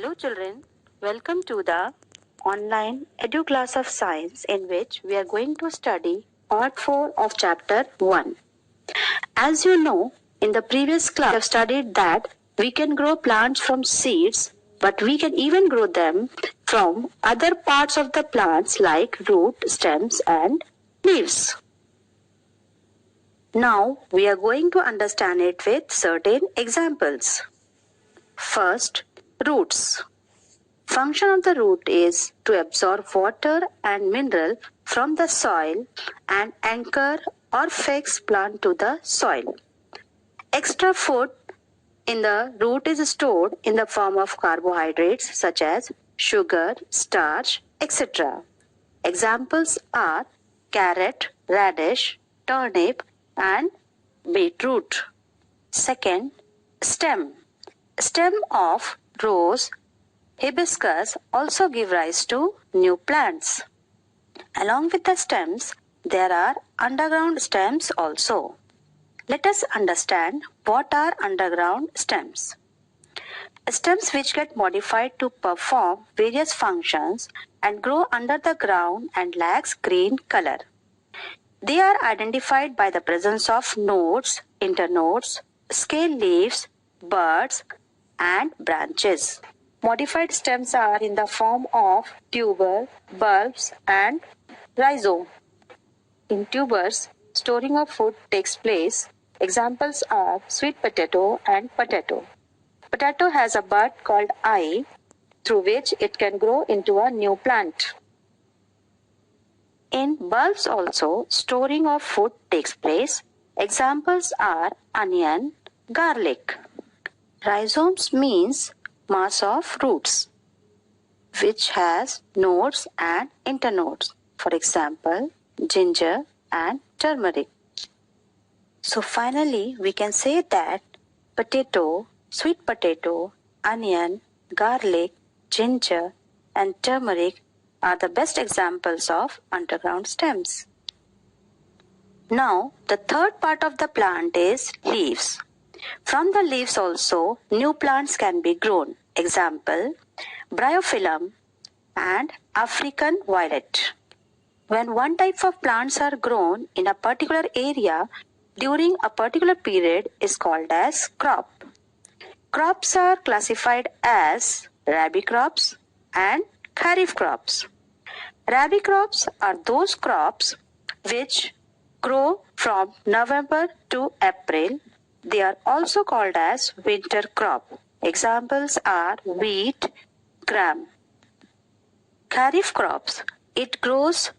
Hello children, welcome to the online edu class of science in which we are going to study part 4 of chapter 1. As you know, in the previous class we have studied that we can grow plants from seeds, but we can even grow them from other parts of the plants like root, stems and leaves. Now we are going to understand it with certain examples. First, roots. Function of the root is to absorb water and mineral from the soil and anchor or fix plant to the soil. Extra food in the root is stored in the form of carbohydrates such as sugar, starch, etc. Examples are carrot, radish, turnip and beetroot. Second, stem. Stem of rose, hibiscus also give rise to new plants. Along with the stems, there are underground stems also. Let us understand what are underground stems. Stems which get modified to perform various functions and grow under the ground and lacks green color. They are identified by the presence of nodes, internodes, scale leaves, buds, and branches. Modified stems are in the form of tuber, bulbs, and rhizome. In tubers, storing of food takes place. Examples are sweet potato and potato. Potato has a bud called eye, through which it can grow into a new plant. In bulbs also, storing of food takes place. Examples are onion, garlic. Rhizomes means mass of roots, which has nodes and internodes. For example, ginger and turmeric. So finally, we can say that potato, sweet potato, onion, garlic, ginger and turmeric are the best examples of underground stems. Now, the third part of the plant is leaves. From the leaves also, new plants can be grown. Example, bryophyllum and African violet. When one type of plants are grown in a particular area during a particular period is called as crop. Crops are classified as rabi crops and kharif crops. Rabi crops are those crops which grow from November to April. They are also called as winter crop. Examples are wheat, gram. Kharif crops, it grows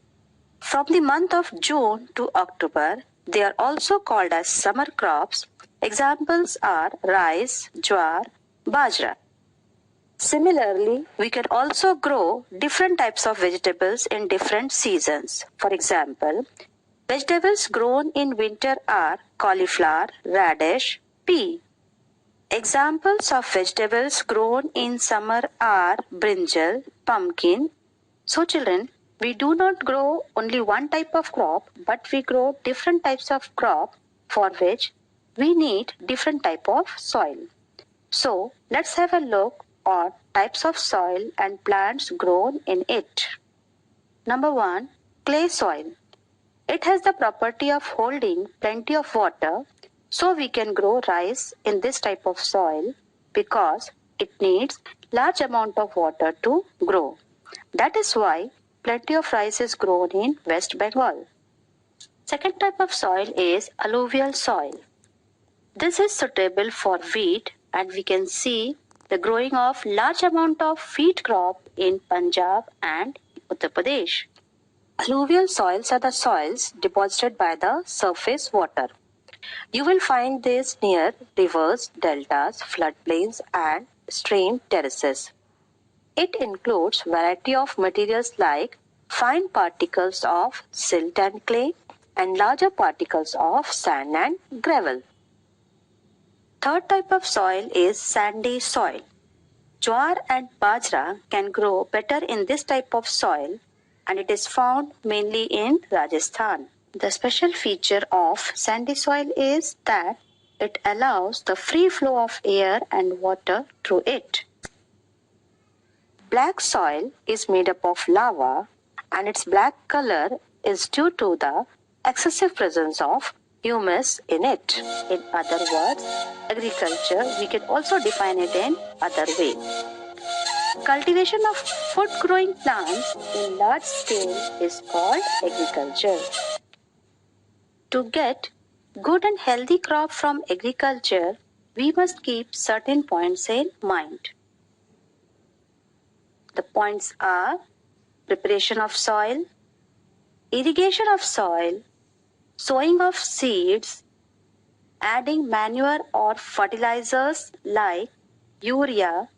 from the month of June to October. They are also called as summer crops. Examples are rice, jowar, bajra. Similarly, we can also grow different types of vegetables in different seasons. For example, vegetables grown in winter are cauliflower, radish, pea. Examples of vegetables grown in summer are brinjal, pumpkin. So children, we do not grow only one type of crop, but we grow different types of crop for which we need different type of soil. So let's have a look on types of soil and plants grown in it. Number 1, clay soil. It has the property of holding plenty of water, so we can grow rice in this type of soil because it needs large amount of water to grow. That is why plenty of rice is grown in West Bengal. Second type of soil is alluvial soil. This is suitable for wheat and we can see the growing of large amount of wheat crop in Punjab and Uttar Pradesh. Alluvial soils are the soils deposited by the surface water. You will find this near rivers, deltas, floodplains and stream terraces. It includes variety of materials like fine particles of silt and clay and larger particles of sand and gravel. Third type of soil is sandy soil. Jowar and bajra can grow better in this type of soil and it is found mainly in Rajasthan. The special feature of sandy soil is that it allows the free flow of air and water through it. Black soil is made up of lava and its black color is due to the excessive presence of humus in it. In other words, agriculture, we can also define it in other way. Cultivation of food-growing plants in large scale is called agriculture. To get good and healthy crop from agriculture, we must keep certain points in mind. The points are preparation of soil, irrigation of soil, sowing of seeds, adding manure or fertilizers like urea,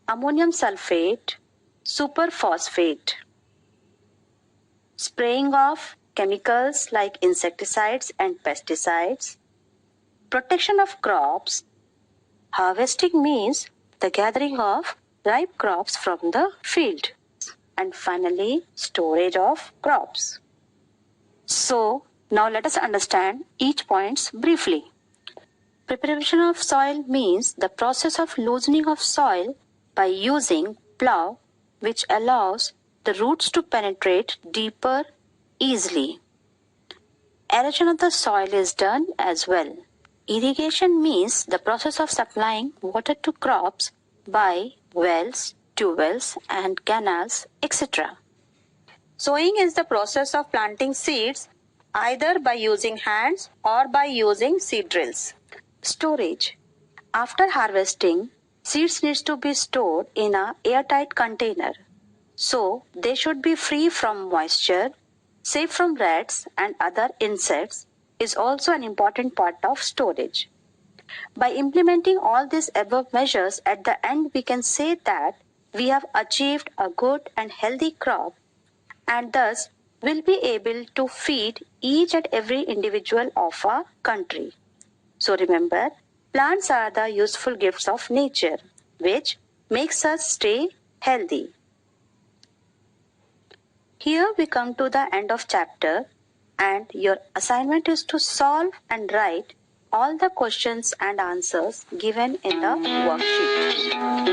ammonium sulfate, superphosphate, spraying of chemicals like insecticides and pesticides, protection of crops. Harvesting means the gathering of ripe crops from the field. And finally, storage of crops. So, now let us understand each points briefly. Preparation of soil means the process of loosening of soil by using plough, which allows the roots to penetrate deeper easily. Aeration of the soil is done as well. Irrigation means the process of supplying water to crops by wells, tubewells and canals, etc. Sowing is the process of planting seeds either by using hands or by using seed drills. Storage. After harvesting, seeds need to be stored in an airtight container. So, they should be free from moisture, safe from rats and other insects is also an important part of storage. By implementing all these above measures, at the end we can say that we have achieved a good and healthy crop and thus will be able to feed each and every individual of our country. So remember, plants are the useful gifts of nature which makes us stay healthy. Here we come to the end of chapter and your assignment is to solve and write all the questions and answers given in the worksheet.